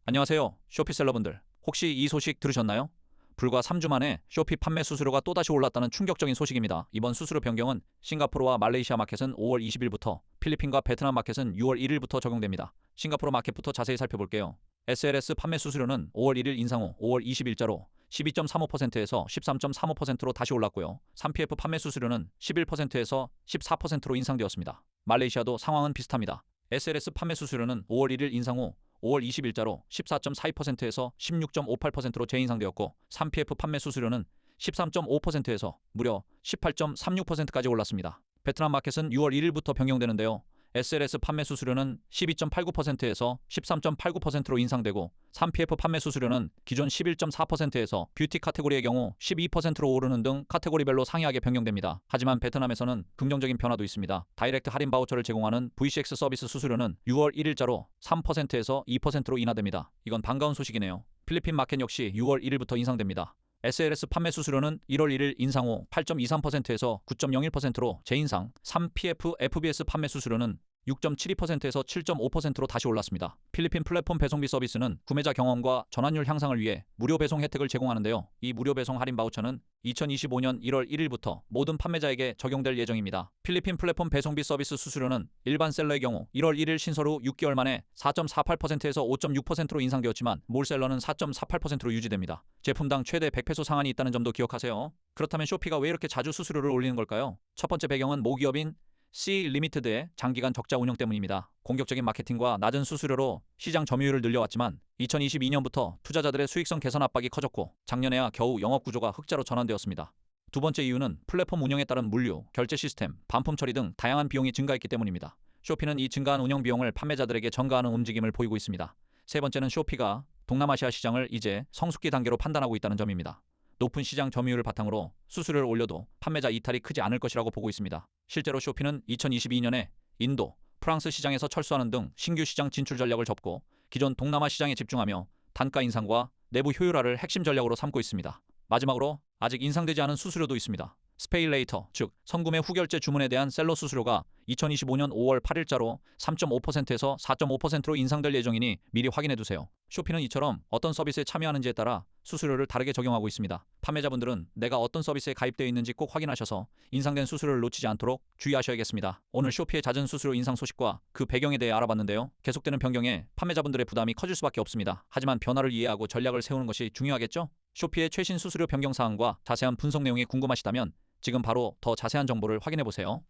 안녕하세요. 쇼피셀러분들. 혹시 이 소식 들으셨나요? 불과 3주 만에 쇼피 판매 수수료가 또다시 올랐다는 충격적인 소식입니다. 이번 수수료 변경은 싱가포르와 말레이시아 마켓은 5월 20일부터, 필리핀과 베트남 마켓은 6월 1일부터 적용됩니다. 싱가포르 마켓부터 자세히 살펴볼게요. SLS 판매 수수료는 5월 1일 인상 후 5월 20일자로 12.35%에서 13.35%로 다시 올랐고요. 3PF 판매 수수료는 11%에서 14%로 인상되었습니다. 말레이시아도 상황은 비슷합니다. SLS 판매 수수료는 5월 1일 인상 후 5월 20일자로 14.42%에서 16.58%로 재인상되었고 3PF 판매 수수료는 13.5%에서 무려 18.36%까지 올랐습니다. 베트남 마켓은 6월 1일부터 변경되는데요. SLS 판매 수수료는 12.89%에서 13.89%로 인상되고 3PF 판매 수수료는 기존 11.4%에서 뷰티 카테고리의 경우 12%로 오르는 등 카테고리별로 상이하게 변경됩니다. 하지만 베트남에서는 긍정적인 변화도 있습니다. 다이렉트 할인 바우처를 제공하는 VCX 서비스 수수료는 6월 1일자로 3%에서 2%로 인하됩니다. 이건 반가운 소식이네요. 필리핀 마켓 역시 6월 1일부터 인상됩니다. SLS 판매 수수료는 1월 1일 인상 후 8.23%에서 9.01%로 재인상, 3PF FBS 판매 수수료는 6.72%에서 7.5%로 다시 올랐습니다. 필리핀 플랫폼 배송비 서비스는 구매자 경험과 전환율 향상을 위해 무료 배송 혜택을 제공하는데요. 이 무료 배송 할인 바우처는 2025년 1월 1일부터 모든 판매자에게 적용될 예정입니다. 필리핀 플랫폼 배송비 서비스 수수료는 일반 셀러의 경우 1월 1일 신설 후 6개월 만에 4.48%에서 5.6%로 인상되었지만 몰셀러는 4.48%로 유지됩니다. 제품당 최대 100페소 상한이 있다는 점도 기억하세요. 그렇다면 쇼피가 왜 이렇게 자주 수수료를 올리는 걸까요? 첫 번째 배경은 모기업인 C 리미티드의 장기간 적자 운영 때문입니다. 공격적인 마케팅과 낮은 수수료로 시장 점유율을 늘려왔지만 2022년부터 투자자들의 수익성 개선 압박이 커졌고 작년에야 겨우 영업 구조가 흑자로 전환되었습니다. 두 번째 이유는 플랫폼 운영에 따른 물류, 결제 시스템, 반품 처리 등 다양한 비용이 증가했기 때문입니다. 쇼피는 이 증가한 운영 비용을 판매자들에게 전가하는 움직임을 보이고 있습니다. 세 번째는 쇼피가 동남아시아 시장을 이제 성숙기 단계로 판단하고 있다는 점입니다. 높은 시장 점유율을 바탕으로 수수료를 올려도 판매자 이탈이 크지 않을 것이라고 보고 있습니다. 실제로 쇼피는 2022년에 인도, 프랑스 시장에서 철수하는 등 신규 시장 진출 전략을 접고 기존 동남아 시장에 집중하며 단가 인상과 내부 효율화를 핵심 전략으로 삼고 있습니다. 마지막으로 아직 인상되지 않은 수수료도 있습니다. 스페이레이터, 즉 선구매 후결제 주문에 대한 셀러 수수료가 2025년 5월 8일자로 3.5%에서 4.5%로 인상될 예정이니 미리 확인해두세요. 쇼피는 이처럼 어떤 서비스에 참여하는지에 따라 수수료를 다르게 적용하고 있습니다. 판매자분들은 내가 어떤 서비스에 가입되어 있는지 꼭 확인하셔서 인상된 수수료를 놓치지 않도록 주의하셔야겠습니다. 오늘 쇼피의 잦은 수수료 인상 소식과 그 배경에 대해 알아봤는데요. 계속되는 변경에 판매자분들의 부담이 커질 수밖에 없습니다. 하지만 변화를 이해하고 전략을 세우는 것이 중요하겠죠? 쇼피의 최신 수수료 변경 사항과 자세한 분석 내용이 궁금하시다면 지금 바로 더 자세한 정보를 확인해보세요.